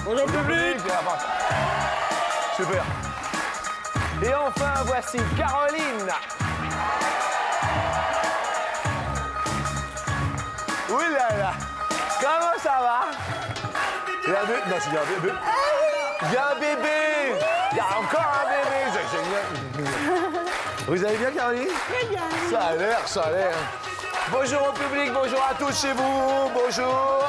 Bonjour public. Super. Et enfin, voici Caroline. Oui là là. Comment ça va? Il y a un bébé. Non, il y a un bébé. Il y a un bébé. Il y a encore un bébé. C'est génial. Vous allez bien, Caroline? Très bien. Ça a l'air, ça a l'air. Bonjour au public, bonjour à tous chez vous. Bonjour.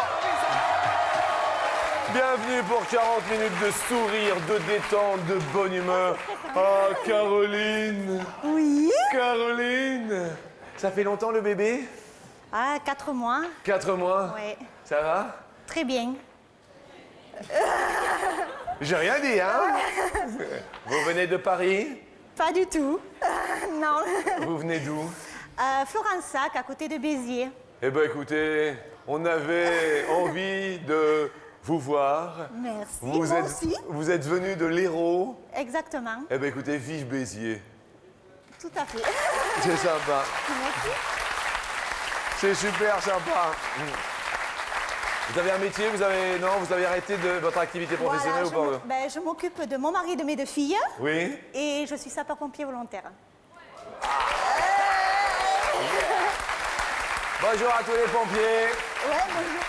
Bienvenue pour 40 minutes de sourire, de détente, de bonne humeur. Oh, Caroline. Oui. Caroline. Ça fait longtemps le bébé? Ah, 4 mois. 4 mois? Oui. Ça va? Très bien. J'ai rien dit, hein? Vous venez de Paris? Pas du tout. Non. Vous venez d'où? Florensac, à côté de Béziers. Eh bien, écoutez, on avait envie de vous voir. Merci. Vous Moi êtes, aussi. vous êtes venu de l'Hérault. Exactement. Eh bien, écoutez, vive Béziers. Tout à fait. C'est sympa. Merci. C'est super sympa. Vous avez un métier, vous avez arrêté de votre activité professionnelle Voilà, ou pas? je m'occupe de mon mari et de mes 2 filles. Oui. Et je suis sapeur-pompier volontaire. Bonjour à tous les pompiers. Ouais, bonjour.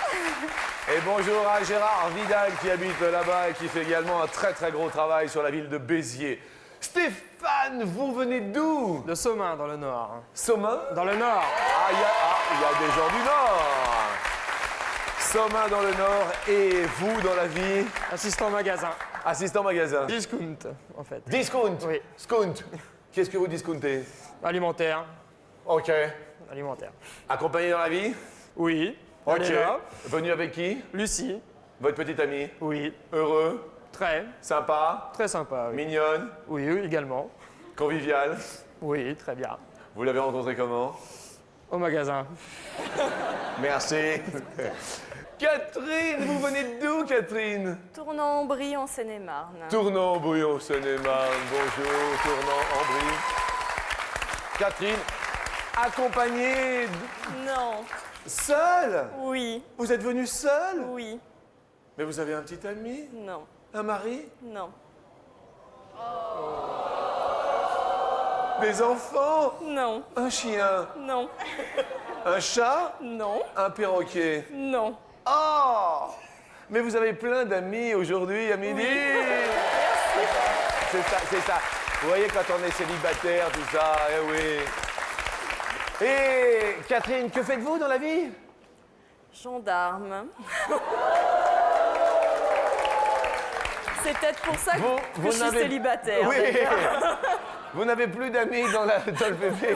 Et bonjour à Gérard Vidal qui habite là-bas et qui fait également un très très gros travail sur la ville de Béziers. Stéphane, vous venez d'où? De Somain, dans le Nord. Somain? Dans le Nord. Ah, il y a des gens du Nord. Somain dans le Nord et vous dans la vie? Assistant magasin. Assistant magasin. Discount, en fait. Discount? Oui. Discount. Qu'est-ce que vous discountez? Alimentaire. Ok. Alimentaire. Accompagné dans la vie? Oui. Ok. Elle est là. Venu avec qui? Lucie. Votre petite amie? Oui. Heureux? Très. Sympa? Très sympa, oui. Mignonne? Oui, oui, également. Conviviale? Oui, très bien. Vous l'avez rencontrée comment? Au magasin. Merci. Catherine, vous venez d'où, Catherine? Tournant-en-Brie en Seine-et-Marne. Tournant-en-Brie, Seine-et-Marne. Bonjour, Tournant-en-Brie. Catherine, accompagnée, Non. seule? Oui. Vous êtes venue seule? Oui. Mais vous avez un petit ami? Non. Un mari? Non. Des enfants? Non. Un chien? Non. Un chat? Non. Un perroquet? Non. Oh! Mais vous avez plein d'amis aujourd'hui à midi! C'est ça, c'est ça. Vous voyez, quand on est célibataire, tout ça, eh oui. Et Catherine, que faites-vous dans la vie? Gendarme. C'est peut-être pour ça que je suis célibataire. Oui! d'ailleurs. Vous n'avez plus d'amis dans le bébé.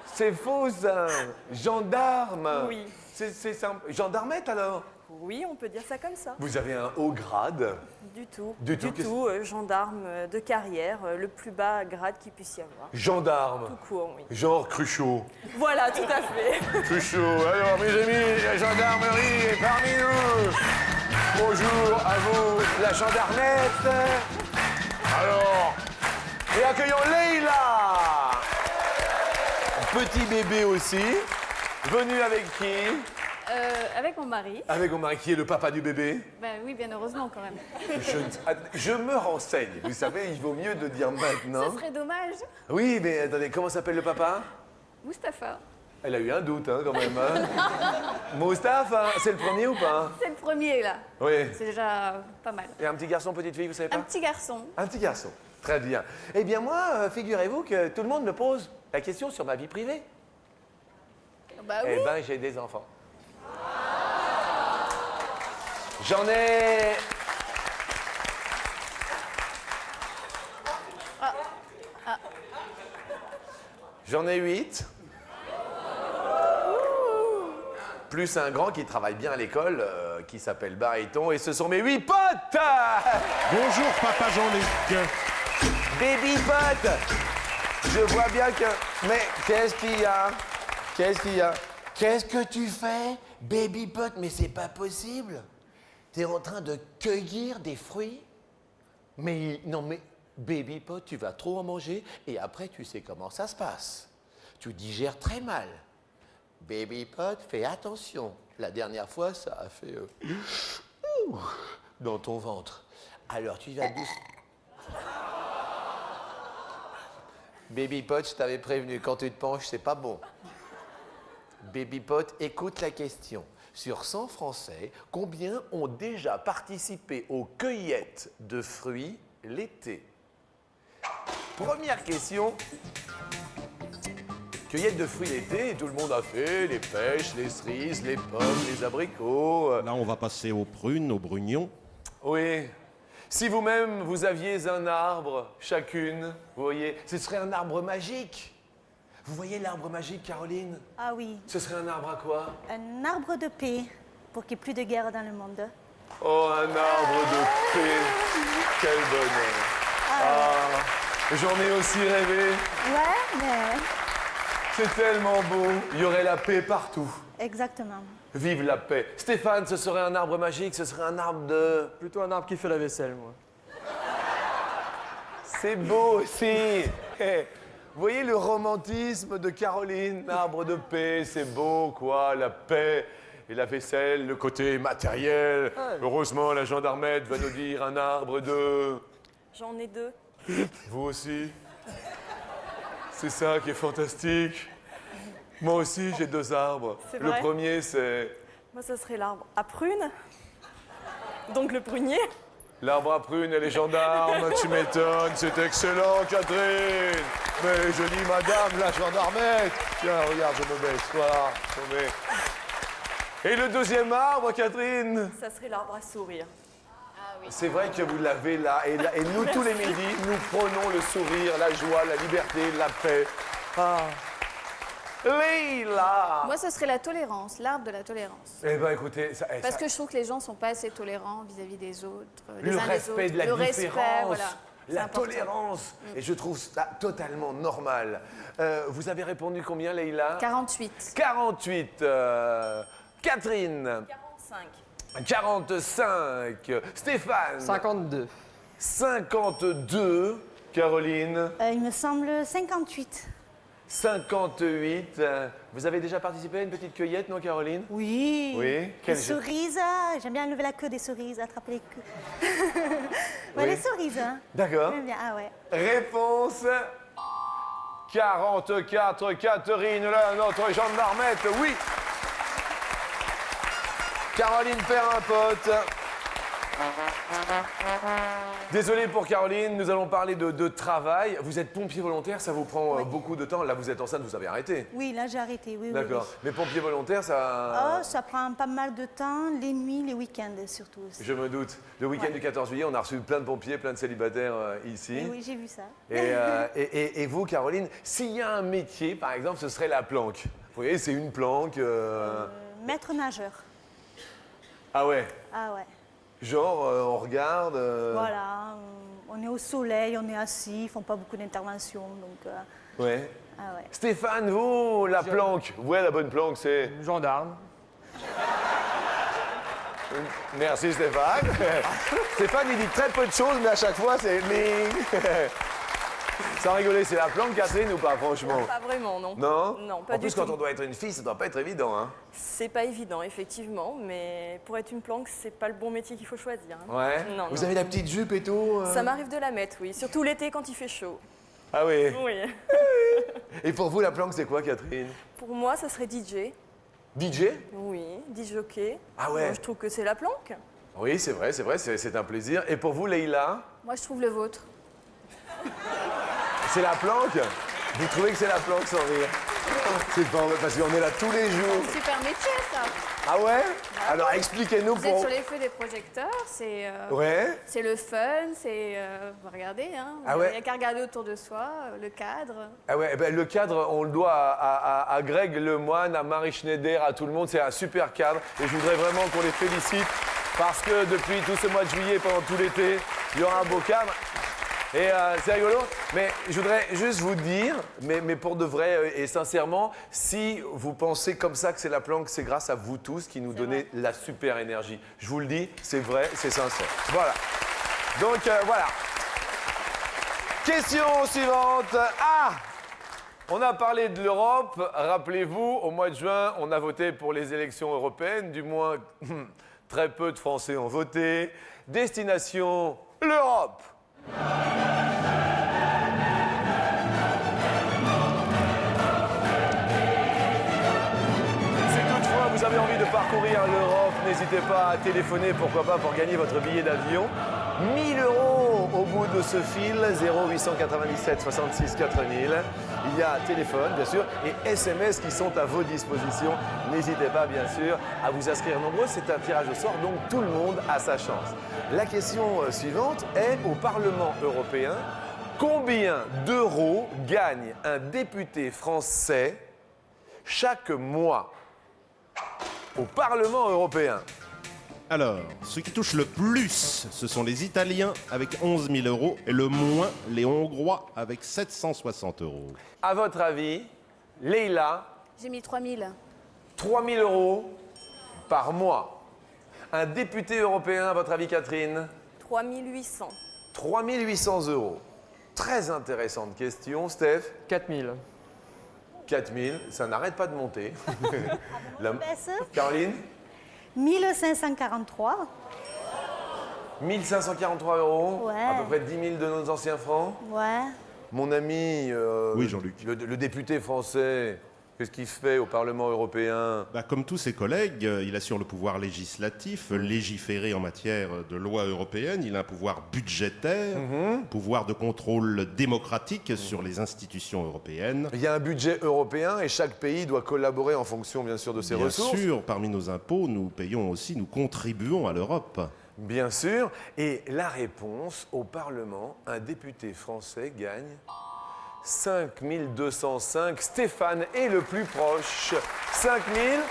C'est faux, ça. Gendarme. Oui. C'est simple. Gendarmette, alors? Oui, on peut dire ça comme ça. Vous avez un haut grade? Du tout. Du tout, qu'est-ce- Gendarme de carrière, le plus bas grade qu'il puisse y avoir. Gendarme. Tout court, oui. Genre Cruchot. Voilà, tout à fait. Cruchot. Alors, mes amis, la gendarmerie est parmi nous. Bonjour à vous, la gendarmette. Alors, et accueillons Leïla. Petit bébé aussi. Venu avec qui? Avec mon mari. Avec mon mari, qui est le papa du bébé. Ben oui, bien heureusement quand même. Je me renseigne. Vous savez, il vaut mieux de dire maintenant. Ce serait dommage. Oui, mais attendez, comment s'appelle le papa? Mustapha. Elle a eu un doute, hein, quand même. Hein. Moustapha, c'est le premier ou pas? C'est le premier là. Oui. C'est déjà pas mal. Et un petit garçon, petite fille, vous savez pas? Un petit garçon. Un petit garçon. Très bien. Eh bien, moi, figurez-vous que tout le monde me pose la question sur ma vie privée. Bah oui. Eh ben, j'ai des enfants. J'en ai... J'en ai 8. Plus un grand qui travaille bien à l'école, qui s'appelle Baryton, et ce sont mes 8 potes. Bonjour, papa Jean-Luc. Baby potes. Je vois bien que... Mais qu'est-ce qu'il y a? Qu'est-ce qu'il y a? Qu'est-ce que tu fais, baby pote? Mais c'est pas possible. T'es en train de cueillir des fruits? Mais non, mais baby pote, tu vas trop en manger et après tu sais comment ça se passe. Tu digères très mal. Baby pote, fais attention. La dernière fois, ça a fait... dans ton ventre. Alors tu vas doucement. Baby Pot, je t'avais prévenu, quand tu te penches, c'est pas bon. Baby Pot, écoute la question. Sur 100 Français, combien ont déjà participé aux cueillettes de fruits l'été? Première question. Cueillette de fruits l'été, tout le monde a fait les pêches, les cerises, les pommes, les abricots. Là, on va passer aux prunes, aux brugnons. Oui. Si vous-même, vous aviez un arbre, chacune, vous voyez, ce serait un arbre magique. Vous voyez l'arbre magique, Caroline? Ah oui, Ce serait un arbre à quoi? un arbre de paix pour qu'il n'y ait plus de guerre dans le monde. Oh, un arbre de paix. Quel bonheur. Ah, j'en ai aussi rêvé. Ouais, mais C'est tellement beau. Il y aurait la paix partout. exactement. Vive la paix. Stéphane, ce serait un arbre magique, ce serait un arbre de... Plutôt un arbre qui fait la vaisselle, moi. C'est beau aussi. Vous voyez le romantisme de Caroline, arbre de paix, c'est beau, quoi, la paix et la vaisselle, le côté matériel. Ouais. Heureusement, la gendarmette va nous dire un arbre de... J'en ai 2. Vous aussi. C'est ça qui est fantastique. Moi aussi, j'ai 2 arbres. C'est Le vrai premier, c'est Moi, ça serait l'arbre à prunes. Donc le prunier. l'arbre à prunes et les gendarmes. Tu m'étonnes, c'est excellent, Catherine. Mais je dis, madame, la gendarmette. Tiens, regarde, je me baisse. Voilà, je me mets. Et le deuxième arbre, Catherine? Ça serait l'arbre à sourire. C'est vrai que vous l'avez là. Et nous, tous les midis, nous prenons le sourire, la joie, la liberté, la paix. Ah. Leïla! Moi, ce serait la tolérance, l'arbre de la tolérance. Eh ben, écoutez, Parce que je trouve que les gens ne sont pas assez tolérants vis-à-vis des autres. le les uns des respect autres. de la Le différence, respect, voilà. C'est la important. tolérance. Et je trouve ça totalement normal. Vous avez répondu combien, Leïla? 48. 48. Catherine? 45. 45. Stéphane? 52. 52. Caroline? Il me semble 58. 58. Vous avez déjà participé à une petite cueillette, non, Caroline? Oui. Oui. Les Quel jeu? cerises, j'aime bien lever la queue des cerises, attraper les queues. Ouais, Oui. les cerises, hein. D'accord. J'aime bien, ah ouais. Réponse 44. Catherine, là, notre gendarmette, oui. Caroline perd un pote. Désolé pour Caroline, nous allons parler de travail. Vous êtes pompier volontaire, ça vous prend beaucoup de temps. Là, vous êtes enceinte, vous avez arrêté. Oui, là j'ai arrêté, oui. D'accord. Oui. Mais pompier volontaire, ça... Oh, ça prend pas mal de temps, les nuits, les week-ends surtout aussi. Je me doute. Le week-end Ouais. du 14 juillet, on a reçu plein de pompiers, plein de célibataires ici. Et oui, j'ai vu ça. Et vous, Caroline, s'il y a un métier, par exemple, ce serait la planque. Vous voyez, c'est une planque. Maître nageur. Ah ouais. Ah ouais. Genre, on regarde. Voilà, on est au soleil, on est assis, ils font pas beaucoup d'interventions, donc... Ouais. ah ouais. Stéphane, vous, la planque. Ouais, la bonne planque, c'est. Gendarme. Merci, Stéphane. Stéphane, il dit très peu de choses, mais à chaque fois, c'est. Sans rigoler, c'est la planque, Catherine, ou pas, franchement? Pas vraiment, non. Non? Non, pas En du plus, tout. quand on doit être une fille, ça doit pas être évident, hein. C'est pas évident, effectivement, mais pour être une planque, c'est pas le bon métier qu'il faut choisir. hein. Ouais. Non, Vous non. avez la petite jupe et tout Ça m'arrive de la mettre, oui. Surtout l'été quand il fait chaud. Ah oui. Oui. Et pour vous, la planque, c'est quoi, Catherine? Pour moi, ça serait DJ. DJ? Oui, DJ jockey. Ah ouais. Moi, je trouve que c'est la planque. Oui, c'est vrai, c'est un plaisir. Et pour vous, Leïla? Moi, je trouve le vôtre. C'est la planque? Vous trouvez que c'est la planque sans rire? C'est pas vrai, parce qu'on est là tous les jours. C'est un super métier, ça. Ah ouais? Alors expliquez-nous Vous êtes pour... sur les feux des projecteurs, c'est Ouais? c'est le fun, c'est... regardez, hein. Ah ouais. Il n'y a qu'à regarder autour de soi, le cadre. Ah ouais, eh ben, le cadre, on le doit à Greg Lemoine, à Marie Schneider, à tout le monde. C'est un super cadre. Et je voudrais vraiment qu'on les félicite parce que depuis tout ce mois de juillet, pendant tout l'été, il y aura un beau cadre. Et c'est rigolo, mais je voudrais juste vous dire, mais pour de vrai et sincèrement, si vous pensez comme ça que c'est la planque, c'est grâce à vous tous qui nous donnez la super énergie. Je vous le dis, c'est vrai, c'est sincère. Voilà. Donc voilà. Question suivante. Ah! On a parlé de l'Europe. Rappelez-vous, au mois de juin, on a voté pour les élections européennes, du moins Très peu de Français ont voté. Destination, l'Europe. Si toutefois vous avez envie de parcourir l'Europe, n'hésitez pas à téléphoner, pourquoi pas, pour gagner votre billet d'avion. 1 000 € au bout de ce fil, 0897 66 4000. Il y a téléphone, bien sûr, et SMS qui sont à vos dispositions. N'hésitez pas, bien sûr, à vous inscrire nombreux. C'est un tirage au sort, donc tout le monde a sa chance. La question suivante est, au Parlement européen, combien d'euros gagne un député français chaque mois au Parlement européen? Alors, ceux qui touchent le plus, ce sont les Italiens avec 11 000 € et le moins, les Hongrois avec 760 €. À votre avis, Leïla, J'ai mis 3000. 3 000 € par mois. Un député européen, à votre avis, Catherine? 3800. 3 800 €. Très intéressante question, Steph. 4000. 4 000, ça n'arrête pas de monter. La- Baisse. Caroline? 1543. 1543 €, Ouais. à peu près 10 000 de nos anciens francs. Ouais. Mon ami, Oui, Jean-Luc. le député français, qu'est-ce qu'il fait au Parlement européen? Bah, comme tous ses collègues, il assure le pouvoir législatif, légiférer en matière de loi européenne. Il a un pouvoir budgétaire, pouvoir de contrôle démocratique sur les institutions européennes. Il y a un budget européen et chaque pays doit collaborer en fonction, bien sûr, de ses Bien ressources. sûr, parmi nos impôts, nous payons aussi, nous contribuons à l'Europe. Bien sûr. Et la réponse, au Parlement, un député français gagne 5 205. Stéphane est le plus proche. 5 000,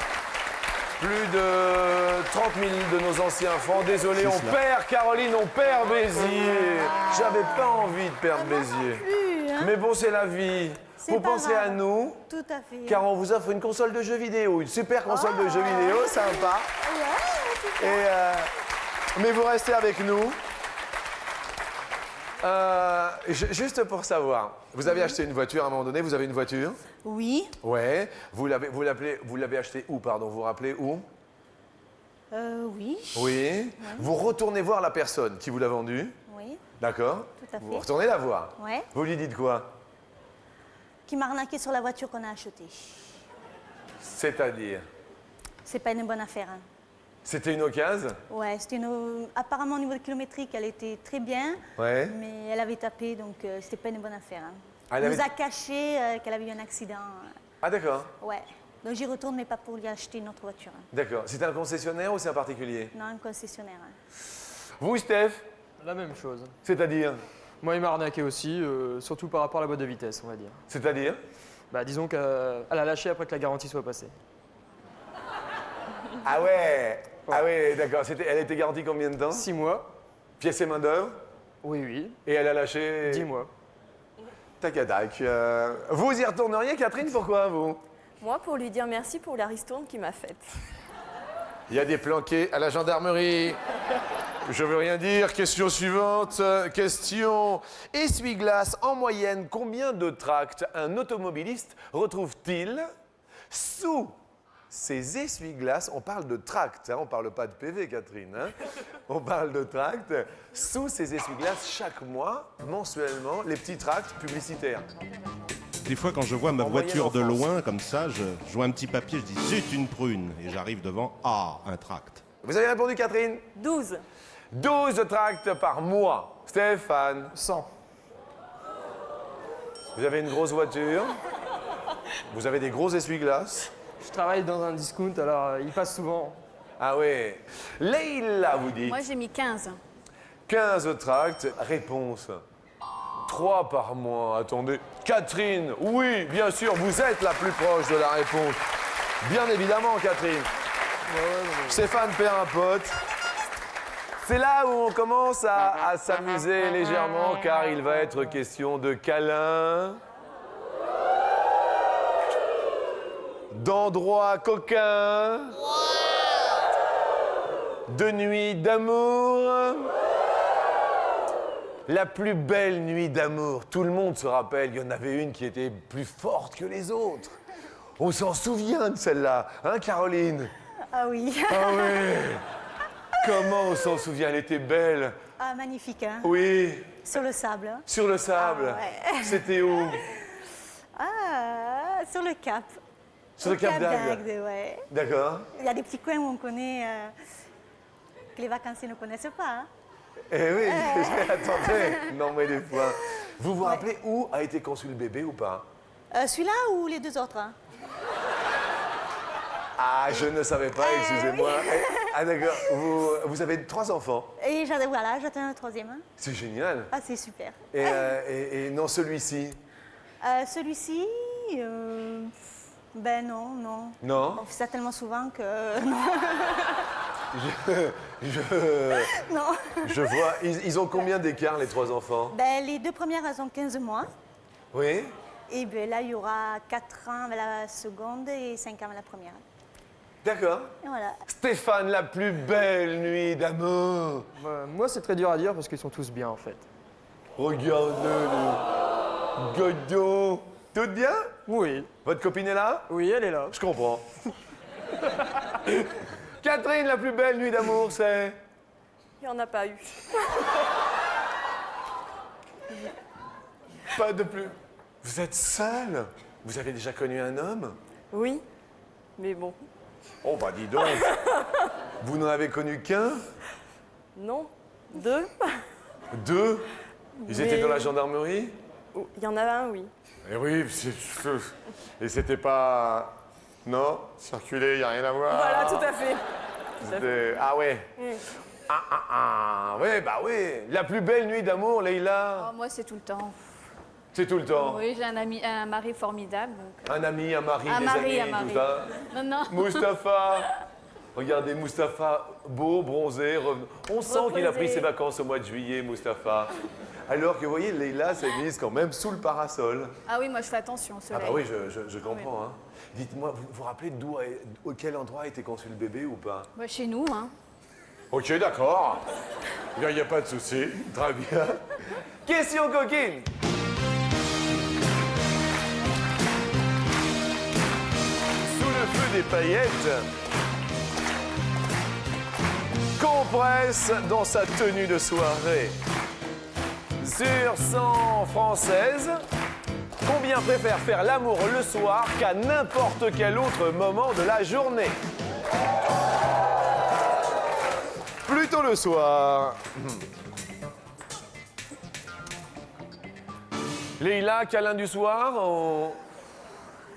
plus de 30 000 de nos anciens francs. Désolé, C'est on cela. perd Caroline, on perd Béziers. J'avais pas envie de perdre Béziers. Plus, hein. Mais bon, c'est la vie. C'est Vous pas pensez à grave. nous, Tout à fait. car on vous offre une console de jeux vidéo, une super console de jeux vidéo, sympa. Mais vous restez avec nous. Juste pour savoir, vous avez acheté une voiture à un moment donné, vous avez une voiture? Oui. Ouais. Vous l'avez acheté où, pardon? Vous vous rappelez où? Oui. Oui. Vous retournez voir la personne qui vous l'a vendue, Oui. d'accord? Tout à fait. Vous retournez la voir. Ouais. Vous lui dites quoi? Qui m'a arnaqué sur la voiture qu'on a achetée. C'est-à-dire? C'est pas une bonne affaire. Hein. C'était une occasion? Ouais, c'était apparemment au niveau de kilométrique, elle était très bien, Ouais. mais elle avait tapé, donc c'était pas une bonne affaire. Hein. Elle Elle nous avait- a caché qu'elle avait eu un accident. Ah d'accord, Ouais. Donc j'y retourne, mais pas pour lui acheter une autre voiture. Hein. d'accord. C'est un concessionnaire ou c'est un particulier? Non, un concessionnaire. Hein. Vous, Steph? La même chose. C'est-à-dire? Moi, il m'a arnaqué aussi, surtout par rapport à la boîte de vitesse, on va dire. C'est-à-dire? Bah, disons qu'elle a lâché après que la garantie soit passée. Ah ouais. Ah ouais, d'accord. Elle était garantie combien de temps? 6 mois. Pièces et main d'œuvre? Oui, oui. Et elle a lâché? 10 mois. Tac à tac. Vous y retourneriez, Catherine? Pourquoi, vous? Moi, pour lui dire merci pour la ristourne qu'il m'a faite. Il y a des planqués à la gendarmerie. Je veux rien dire. Question suivante. Question. Essuie-glace, en moyenne, combien de tracts un automobiliste retrouve-t-il sous ces essuie-glaces? On parle de tracts, hein, on ne parle pas de PV, Catherine. Hein. On parle de tracts. Sous ces essuie-glaces, chaque mois, mensuellement, les petits tracts publicitaires. Des fois, quand je vois ma En moyenne voiture en de France. loin, comme ça, je vois un petit papier, je dis zut, une prune. Et j'arrive devant, ah, un tract. Vous avez répondu, Catherine? 12. 12 tracts par mois. Stéphane? 100. Vous avez une grosse voiture. Vous avez des gros essuie-glaces. Je travaille dans un discount, alors il passe souvent. Ah ouais. Leïla, vous dites Moi, j'ai mis 15. 15 tracts. Réponse 3 par mois. Attendez. Catherine, oui, bien sûr, vous êtes la plus proche de la réponse. Bien évidemment, Catherine. Stéphane perd un pote. C'est là où on commence à s'amuser légèrement, car il va être question de câlins, d'endroits coquins, de nuits d'amour. La plus belle nuit d'amour, tout le monde se rappelle, il y en avait une qui était plus forte que les autres. On s'en souvient de celle-là, hein Caroline? Ah oui. Ah oui. Comment on s'en souvient? Elle était belle. Ah, magnifique, hein? Oui, Sur le sable. Hein. sur le sable. Ah, ouais. C'était où? Ah, sur le Cap. Sur le Au Cap d'Agde. d'Agde, ouais. D'accord. Il y a des petits coins où on connaît, que les vacanciers ne connaissent pas. Hein. Eh oui, attendez. Non, mais des fois. Vous vous rappelez où a été conçu le bébé ou pas? Celui-là ou les deux autres? Hein? Ah, je ne savais pas, excusez-moi. Ah, d'accord. Vous avez 3 enfants. Et voilà, j'attends un troisième. Hein. C'est génial. Ah, c'est super. Et non, celui-ci. Celui-ci, ben non, non. Non. On fait ça tellement souvent que... Non. Je vois. Ils ont combien d'écart, les 3 enfants? Ben, les deux premières, elles ont 15 mois. Oui. Et ben là, il y aura 4 ans avec la seconde et 5 ans avec la première. D'accord. Et voilà. Stéphane, la plus belle nuit d'amour. Moi, c'est très dur à dire parce qu'ils sont tous bien en fait. Regarde-le. Godot. Tout bien? Oui, Votre copine est là? oui, elle est là. Je comprends. Catherine, la plus belle nuit d'amour, c'est? Il n'y en a pas eu. Pas de plus. Vous êtes seule? Vous avez déjà connu un homme? Oui, mais bon, Oh, bah dis donc. Vous n'en avez connu qu'un? non. 2. 2? Ils étaient Mais- dans la gendarmerie? Il y en a un, oui. Eh oui, et c'était pas... Non, circuler, il n'y a rien à voir. Voilà, tout à fait. Ah ouais. Ouais, bah oui. La plus belle nuit d'amour, Leïla, Oh, moi, c'est tout le temps. c'est tout le temps. Oui, j'ai un mari formidable. Donc, Un ami, un mari, Un des mari, amis, un tout mari. ça. Non, non. Mustapha. Regardez, Mustapha, beau, bronzé. On sent qu'il a pris Reposé. ses vacances au mois de juillet, Mustapha. Alors que, vous voyez, Leïla s'est mise quand même sous le parasol. Ah oui, moi, je fais attention au Ah soleil. bah oui, je comprends. Hein. Dites-moi, vous vous rappelez quel endroit a été conçu le bébé ou pas? Bah, chez nous, hein. Ok, d'accord. Il n'y a pas de souci. Très bien. Question coquine. Sous le feu des paillettes, compresse dans sa tenue de soirée. Sur 100 françaises, combien préfèrent faire l'amour le soir qu'à n'importe quel autre moment de la journée? Plutôt le soir. Leïla, câlin du soir?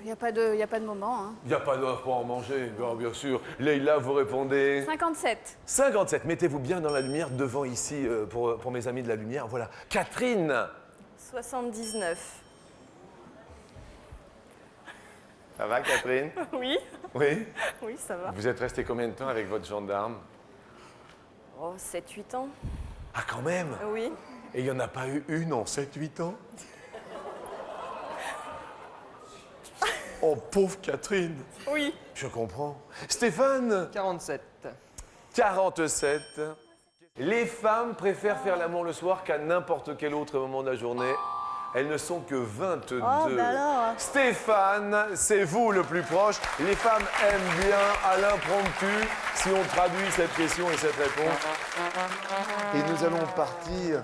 Il n'y a pas de moment, hein. Il n'y a pas d'heure pour en manger, bien sûr. Leïla, vous répondez 57. 57. Mettez-vous bien dans la lumière, devant ici, pour mes amis de la lumière. Voilà. Catherine. 79. Ça va, Catherine? Oui, Oui. oui, ça va. Vous êtes resté combien de temps avec votre gendarme? Oh, 7-8 ans. Ah, quand même. Oui. Et il n'y en a pas eu une en 7-8 ans? Oh, pauvre Catherine. Oui. Je comprends. Stéphane? 47. 47. Les femmes préfèrent faire l'amour le soir qu'à n'importe quel autre moment de la journée. Elles ne sont que 22. Oh, bah alors. Stéphane, c'est vous le plus proche. Les femmes aiment bien à l'impromptu si on traduit cette question et cette réponse. Et nous allons partir.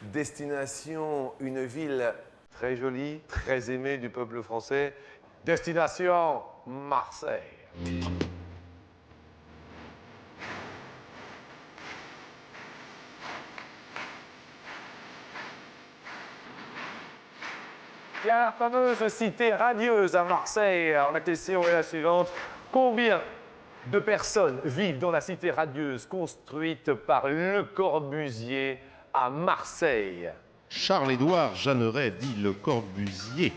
Destination, une ville très jolie, très aimée du peuple français. Destination, Marseille. La fameuse cité radieuse à Marseille. Alors la question est la suivante. Combien de personnes vivent dans la cité radieuse construite par Le Corbusier à Marseille? Charles-Édouard Jeanneret, dit Le Corbusier.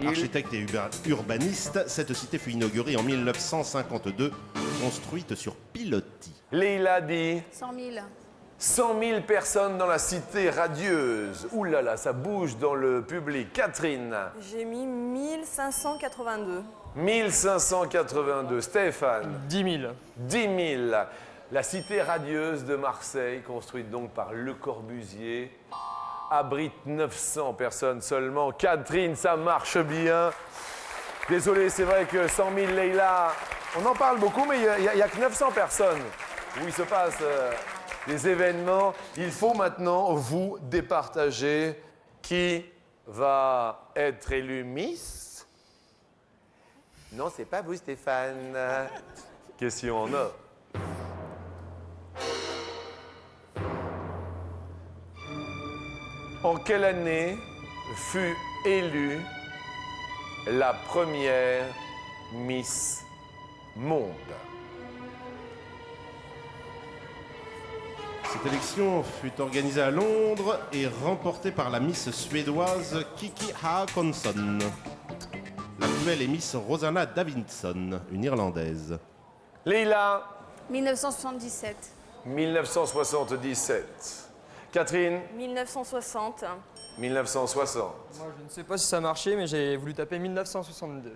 Architecte et urbaniste, cette cité fut inaugurée en 1952, construite sur pilotis. Leïla dit 100 000. 100 000 personnes dans la cité radieuse. Ouh là là, ça bouge dans le public. Catherine, J'ai mis 1582. 1582. Stéphane, 10 000. 10 000. La cité radieuse de Marseille, construite donc par Le Corbusier, abrite 900 personnes seulement. Catherine, ça marche bien. Désolé, c'est vrai que 100 000 Leïla, on en parle beaucoup, mais il n'y a que 900 personnes. où il se passe des événements. Il faut maintenant vous départager qui va être élu Miss. Non, c'est pas vous, Stéphane. Question en or. En quelle année fut élue la première Miss Monde? Cette élection fut organisée à Londres et remportée par la Miss suédoise Kiki Haakonsson. L'actuelle est Miss Rosanna Davidson, une Irlandaise. Leïla, 1977. 1977. Catherine, 1960. 1960. Moi, je ne sais pas si ça a marché, mais j'ai voulu taper 1962.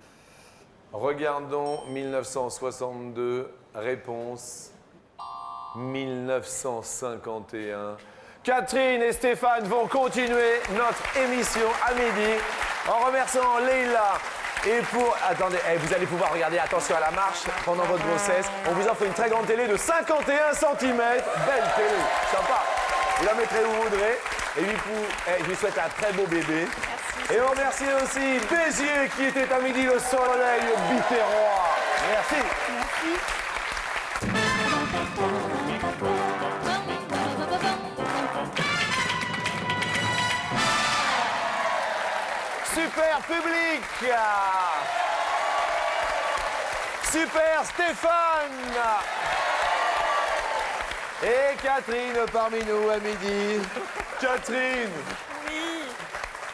Regardons 1962. Réponse 1951. Catherine et Stéphane vont continuer notre émission à midi en remerciant Leïla. Et pour... Attendez, vous allez pouvoir regarder, attention à la marche, pendant votre grossesse. On vous offre une très grande télé de 51 cm. Belle télé, sympa. Vous la mettrez où vous voudrez. Et puis, je vous souhaite un très beau bébé. Merci. Et on remercie aussi Béziers qui était à midi le soleil biterrois. Merci. Super public. Super Stéphane. Et Catherine parmi nous à midi. Catherine, Oui,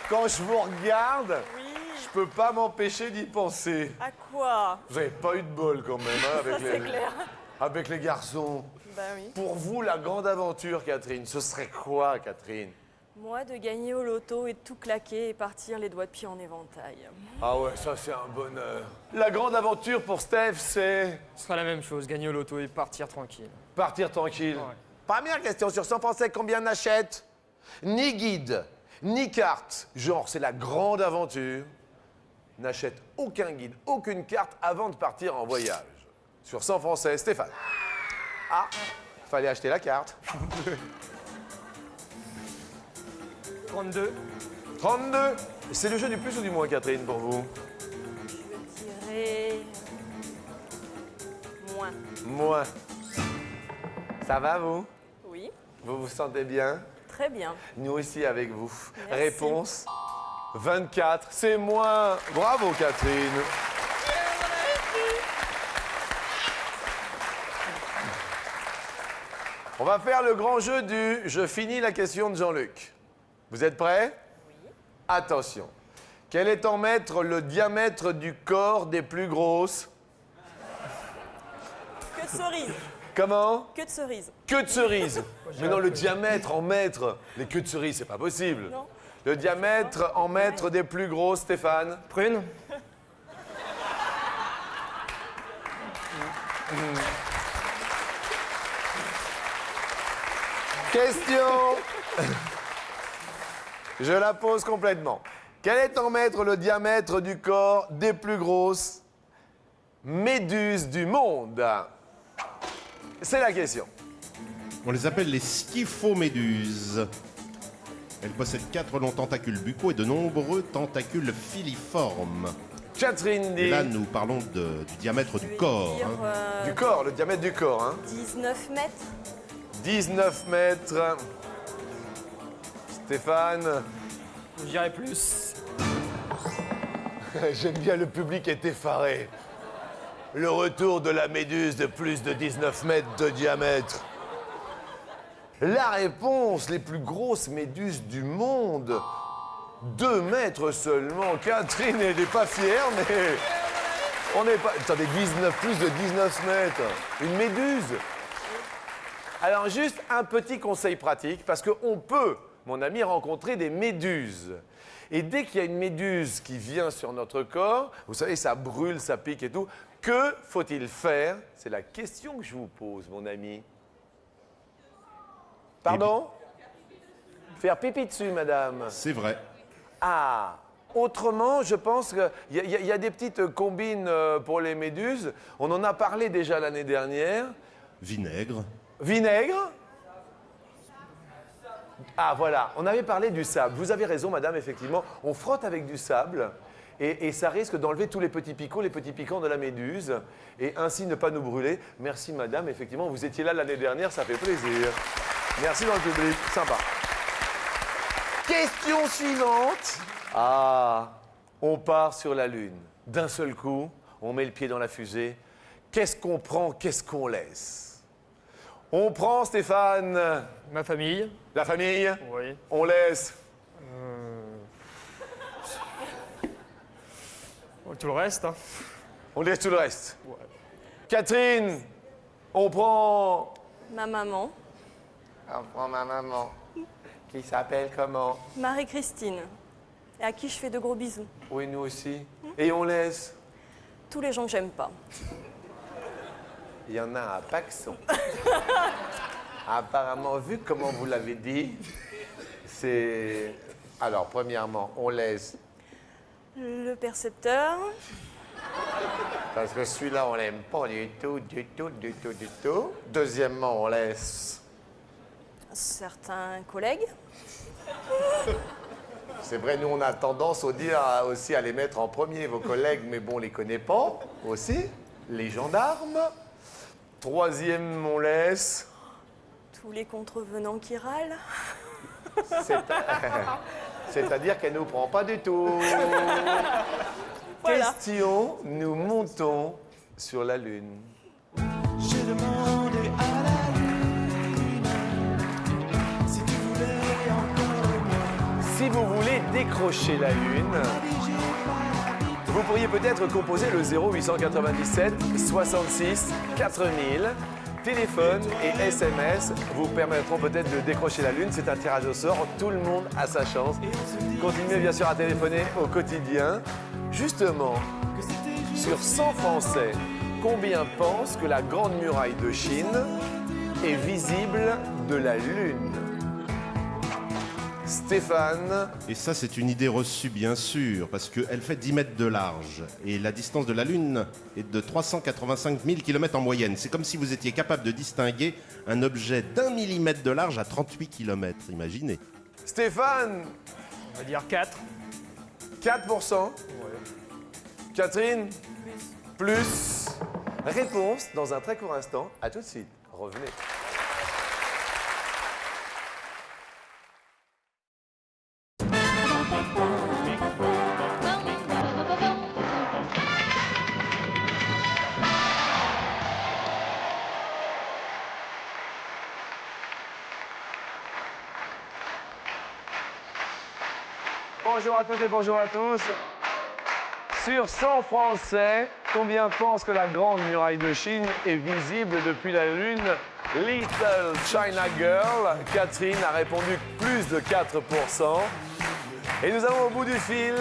quand je vous regarde, oui. je peux pas m'empêcher d'y penser. À quoi? Vous avez pas eu de bol quand même hein, avec, Ça, c'est clair. avec les garçons. Bah oui. Pour vous, la grande aventure, Catherine, ce serait quoi, Catherine? Moi, de gagner au loto et de tout claquer et partir les doigts de pied en éventail. Ah ouais, ça c'est un bonheur. La grande aventure pour Steph, c'est Ce sera la même chose, gagner au loto et partir tranquille. partir tranquille. Ouais. Première question sur 100 Français, combien n'achètent ni guide, ni carte, genre c'est la grande aventure, n'achètent aucun guide, aucune carte avant de partir en voyage. Sur 100 Français, Stéphane. Ah, fallait acheter la carte. 32. 32. C'est le jeu du plus ou du moins, Catherine, pour vous? Je dirais... moins. Moins. Ça va, vous? Oui, Vous vous sentez bien? très bien. Nous aussi avec vous. Merci. Réponse 24. C'est moins. Bravo, Catherine. On va faire le grand jeu du je finis la question de Jean-Luc. Vous êtes prêts? Oui. Attention. Quel est en mètres le diamètre du corps des plus grosses? Que de cerises. Comment? Que de cerises. Queue de cerise. Mais non, le diamètre en mètres. Les queues de cerise, c'est pas possible. Non. Le diamètre en mètres des plus grosses, Stéphane. Prune. Question. Je la pose complètement. Quel est en mètres le diamètre du corps des plus grosses méduses du monde? C'est la question. On les appelle les scyphoméduses. Elles possèdent 4 longs tentacules buccaux et de nombreux tentacules filiformes. Catherine dit. Et là, nous parlons du diamètre du corps. Dire, hein. Du corps, le diamètre du corps. Hein. 19 mètres. 19 mètres. Stéphane. Je dirais plus. J'aime bien le public est effaré. Le retour de la méduse de plus de 19 mètres de diamètre. La réponse, les plus grosses méduses du monde. 2 mètres seulement. Catherine, elle n'est pas fière, mais... On n'est pas... Attendez, 19, plus de 19 mètres. Une méduse. Alors, juste un petit conseil pratique, parce qu'on peut, mon ami, rencontrer des méduses. Et dès qu'il y a une méduse qui vient sur notre corps, vous savez, ça brûle, ça pique et tout, que faut-il faire? C'est la question que je vous pose, mon ami. Pardon? Faire pipi dessus, madame. C'est vrai. Ah, autrement, je pense qu'il y a des petites combines pour les méduses. On en a parlé déjà l'année dernière. Vinaigre. Vinaigre. Ah voilà, on avait parlé du sable. Vous avez raison, madame, effectivement. On frotte avec du sable et ça risque d'enlever tous les petits picots, les petits piquants de la méduse et ainsi ne pas nous brûler. Merci, madame. Effectivement, vous étiez là l'année dernière, ça fait plaisir. Merci dans le public, sympa. Question suivante. Ah, on part sur la Lune. D'un seul coup, on met le pied dans la fusée. Qu'est-ce qu'on prend, qu'est-ce qu'on laisse? On prend, Stéphane, Ma famille. la famille. Oui. On laisse Tout le reste. Hein. on laisse tout le reste. Catherine, on prend... Ma maman, On prend ma maman. Qui s'appelle comment? Marie-Christine, et à qui je fais de gros bisous. Oui, nous aussi. Et on laisse... Tous les gens que j'aime pas. Il y en a à Paxson. Apparemment, vu comment vous l'avez dit, c'est... Alors, premièrement, on laisse... Le percepteur, Parce que celui-là, on l'aime pas du tout, du tout, du tout, du tout. Deuxièmement, on laisse... certains collègues, C'est vrai, nous, on a tendance aussi à les mettre en premier, vos collègues, mais bon, on les connaît pas aussi. Les gendarmes. Troisième, on laisse... tous les contrevenants qui râlent. C'est-à-dire qu'elle nous prend pas du tout. Voilà. Question, nous montons sur la Lune. J'ai demandé à la lune si tu voulais encore de moi. Si vous voulez décrocher la Lune, vous pourriez peut-être composer le 0897 66 4000. Téléphone et SMS vous permettront peut-être de décrocher la Lune. C'est un tirage au sort. Tout le monde a sa chance. Continuez bien sûr à téléphoner au quotidien. Justement, sur 100 Français, combien pensent que la Grande Muraille de Chine est visible de la Lune? Stéphane, Et ça, c'est une idée reçue, bien sûr, parce qu'elle fait 10 mètres de large. Et la distance de la Lune est de 385 000 km en moyenne. C'est comme si vous étiez capable de distinguer un objet d'1 millimètre de large à 38 km. Imaginez. Stéphane, On va dire 4. 4%. Catherine, plus. Réponse dans un très court instant. À tout de suite. Revenez. Bonjour à toutes et bonjour à tous. Sur 100 Français, combien pensent que la Grande Muraille de Chine est visible depuis la Lune? Little China Girl, Catherine a répondu plus de 4%. Et nous avons au bout du fil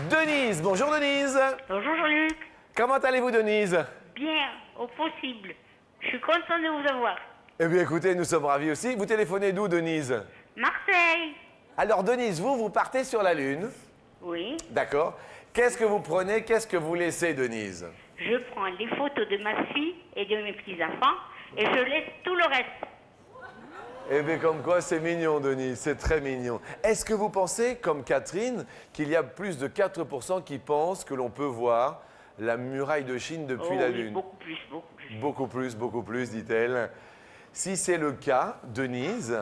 Denise. Bonjour Denise. Bonjour Jean-Luc. Comment allez-vous Denise? Bien, au possible. Je suis contente de vous avoir. Eh bien écoutez, nous sommes ravis aussi. Vous téléphonez d'où Denise? Marseille. Alors Denise, vous partez sur la Lune. Oui. D'accord. Qu'est-ce que vous prenez? Qu'est-ce que vous laissez Denise? Je prends les photos de ma fille et de mes petits-enfants et je laisse tout le reste. Eh bien, comme quoi, c'est mignon, Denise, c'est très mignon. Est-ce que vous pensez, comme Catherine, qu'il y a plus de 4% qui pensent que l'on peut voir la muraille de Chine depuis la oui, Lune? beaucoup plus, beaucoup plus. Beaucoup plus, dit-elle. Si c'est le cas, Denise,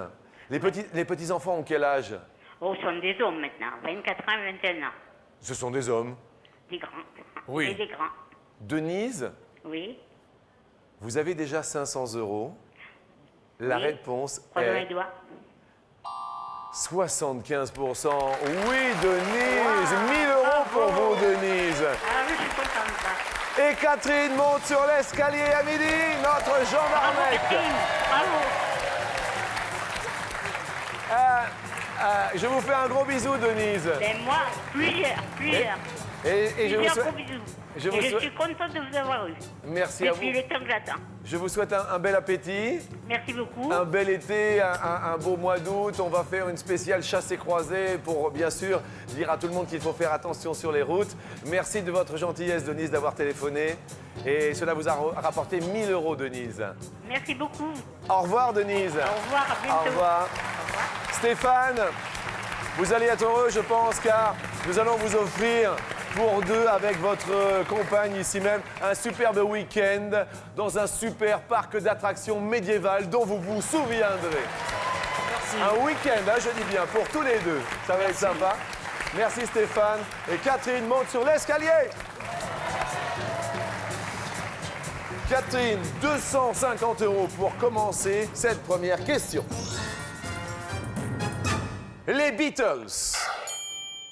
les petits-enfants ont quel âge? Oh, ce sont des hommes maintenant, 24 ans et 21 ans. Ce sont des hommes. Des grands. Oui. Et des grands. Denise, Oui. vous avez déjà 500 €. La Oui. réponse Croisons les est doigts. 75%. Oui, Denise, 1000 € pour vous, Denise. Ah oui, je suis contente. Là. Et Catherine monte sur l'escalier à midi, notre Bravo gendarmette. Catherine, bravo. Je vous fais un gros bisou, Denise. Ben moi, plusieurs. Et je vous Plusieurs souhaite... gros bisous. je vous Et je souhaite- suis contente de vous avoir eu. Merci à vous. Depuis le temps que j'attends. Je vous souhaite un bel appétit, Merci beaucoup. un bel été, un beau mois d'août. On va faire une spéciale chasse et croisée pour, bien sûr, dire à tout le monde qu'il faut faire attention sur les routes. Merci de votre gentillesse, Denise, d'avoir téléphoné. Et cela vous a rapporté 1 000 €, Denise. Merci beaucoup. Au revoir, Denise. Au revoir, à bientôt. Au revoir. Stéphane, vous allez être heureux, je pense, car nous allons vous offrir pour deux avec votre compagne ici même un superbe week-end dans un super parc d'attractions médiéval dont vous vous souviendrez. Un week-end, hein, je dis bien, pour tous les deux. Ça va être sympa. Merci Stéphane. Et Catherine monte sur l'escalier. Catherine, 250 € pour commencer cette première question. Les Beatles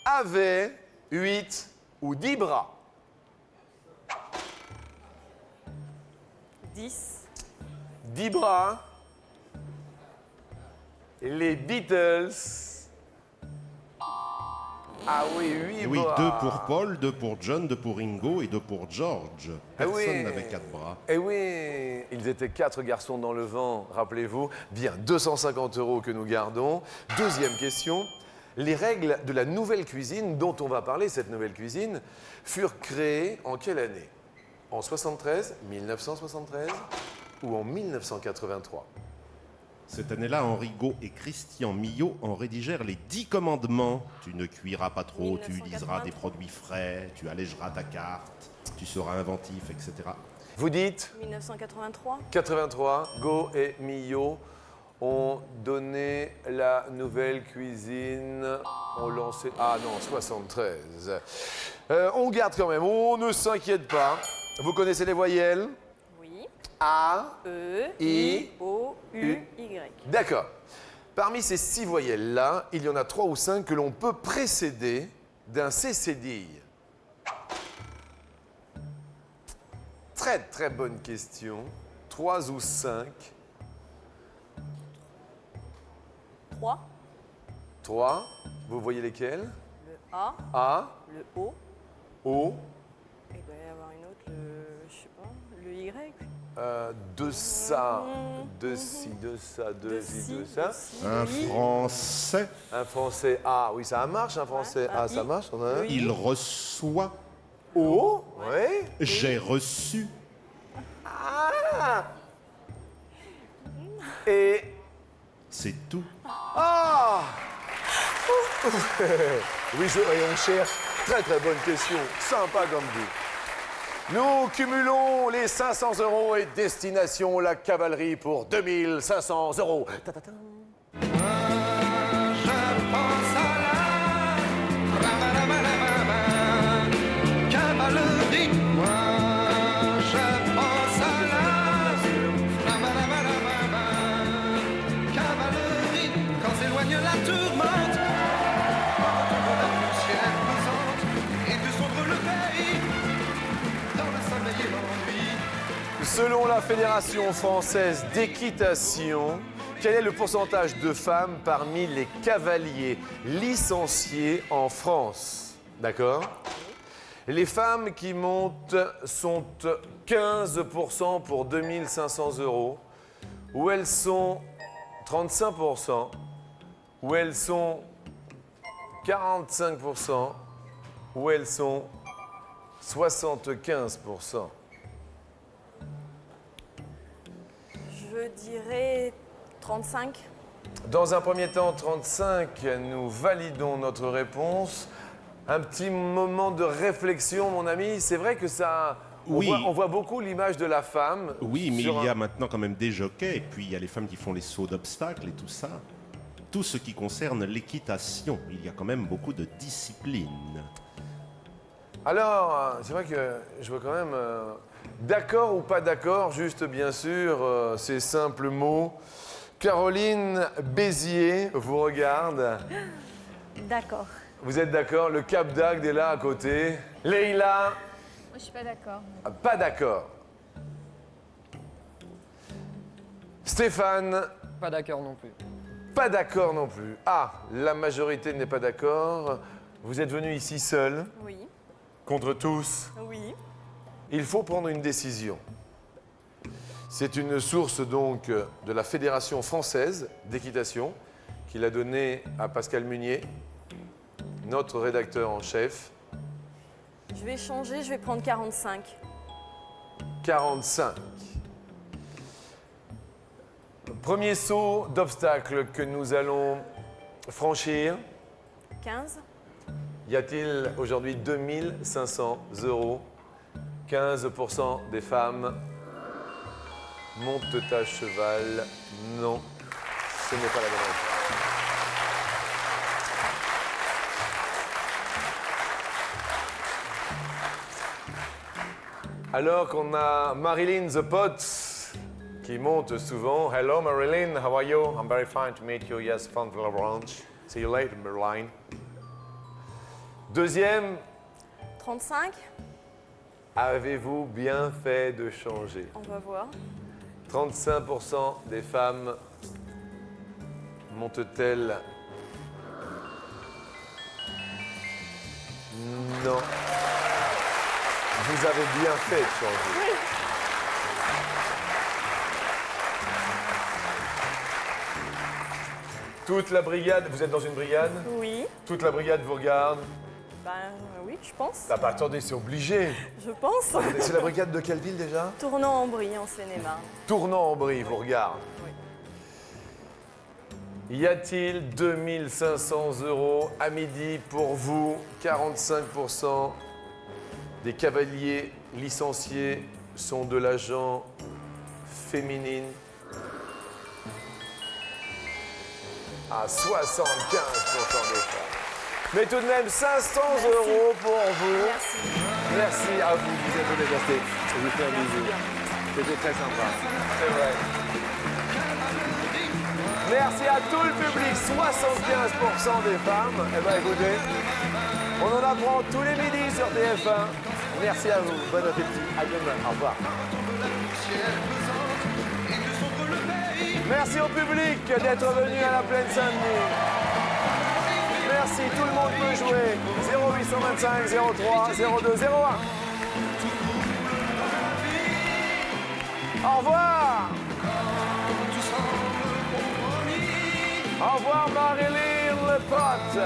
avaient 8 ou 10 bras? 10. 10 bras. Les Beatles. Ah oui, 8 Oui, bras. 2 pour Paul, 2 pour John, 2 pour Ringo et 2 pour George. Ah Personne oui. n'avait 4 bras. Eh oui, ils étaient 4 garçons dans le vent, rappelez-vous. Bien, 250 € que nous gardons. Deuxième question. Les règles de la nouvelle cuisine dont on va parler, cette nouvelle cuisine, furent créées en quelle année? En 73, 1973 ou en 1983? Cette année-là, Henri Gault et Christian Millot en rédigèrent les 10 commandements. Tu ne cuiras pas trop, tu utiliseras des produits frais, tu allégeras ta carte, tu seras inventif, etc. Vous dites 1983. 83, Gault et Millot ont donné la nouvelle cuisine, ont lancé... Ah non, 73. On garde quand même, on ne s'inquiète pas. Vous connaissez les voyelles? Oui. A, E, I, I, O, U, Y. D'accord. Parmi ces 6 voyelles-là, il y en a 3 ou 5 que l'on peut précéder d'un cécédille. Très très bonne question. 3 ou 5. 3. 3. Vous voyez lesquels? Le A, A, le O. O, Et il doit y avoir une autre, je sais pas, le Y. de ça, de ci, de ça, de ci, de ça. Un Français, Un français A, oui, ça marche, un français A, ça marche. On a un. il reçoit, O, oui. j'ai reçu. Ah. Et C'est tout. ah. Oui, et on cherche. Très très bonne question, sympa comme vous. Nous cumulons les 500 € et destination la cavalerie pour 2500 €. Ta-ta-ta. Cavalerie, moi je pense à la cavalerie, quand s'éloigne la tourmente, quand la poussière pesante et que sombre le pays, dans le sommeil et l'ennui. Selon la Fédération française d'équitation, quel est le pourcentage de femmes parmi les cavaliers licenciés en France? D'accord? Les femmes qui montent sont 15% pour 2500 €, ou elles sont 35%, ou elles sont 45%, ou elles sont 75%. Je dirais 35. Dans un premier temps, 35, nous validons notre réponse. Un petit moment de réflexion, mon ami. C'est vrai que ça... Oui. On voit beaucoup l'image de la femme. Oui, mais sur il y a un- maintenant quand même des jockeys, et puis il y a les femmes qui font les sauts d'obstacles et tout ça. Tout ce qui concerne l'équitation, il y a quand même beaucoup de discipline. Alors, c'est vrai que je veux quand même... d'accord ou pas d'accord, juste bien sûr, ces simples mots. Caroline Béziers vous regarde. D'accord. Vous êtes d'accord? Le Cap d'Agde est là à côté. Leïla, Moi, je suis pas d'accord. pas d'accord. Stéphane, Pas d'accord non plus. pas d'accord non plus. Ah, la majorité n'est pas d'accord. Vous êtes venu ici seul, Oui. contre tous. Oui. Il faut prendre une décision. C'est une source donc de la Fédération française d'équitation qu'il a donnée à Pascal Munier, notre rédacteur en chef. Je vais changer, je vais prendre 45. 45. Premier saut d'obstacle que nous allons franchir. 15. Y a-t-il aujourd'hui 2500 €? 15% des femmes montent à cheval. Non, ce n'est pas la bonne réponse. Alors qu'on a Marilyn the Pot qui monte souvent. Hello Marilyn, how are you? I'm very fine to meet you. Yes, fun for lunch. See you later, Marilyn. Deuxième, 35. avez-vous bien fait de changer? On va voir. 35% des femmes montent-elles? Non. Vous avez bien fait de changer. Toute la brigade, vous êtes dans une brigade? Oui. Toute la brigade vous regarde? Ben oui, je pense. Ah bah attendez, c'est obligé. Je pense. C'est la brigade de quelle ville déjà? Tournant-en-Brie, en Seine-et-Marne. Tournant-en-Brie vous regarde. Y a-t-il 2500 € à midi pour vous? 45% des cavaliers licenciés sont de l'agent féminine. À 75% des femmes. Mais tout de même, 500 € pour vous. Merci. Merci à vous, vous êtes de liberté. Je vous fais un bisou. C'était très sympa. C'est vrai. Merci à tout le public, 75% des femmes. Eh bien écoutez, on en apprend tous les midis sur TF1. Merci à vous, bon appétit, à demain, au revoir. Merci au public d'être venu à la Plaine Saint-Denis. Merci, tout le monde peut jouer. 0825 03 02 01. Au revoir. Au revoir Marilyn Le Pot.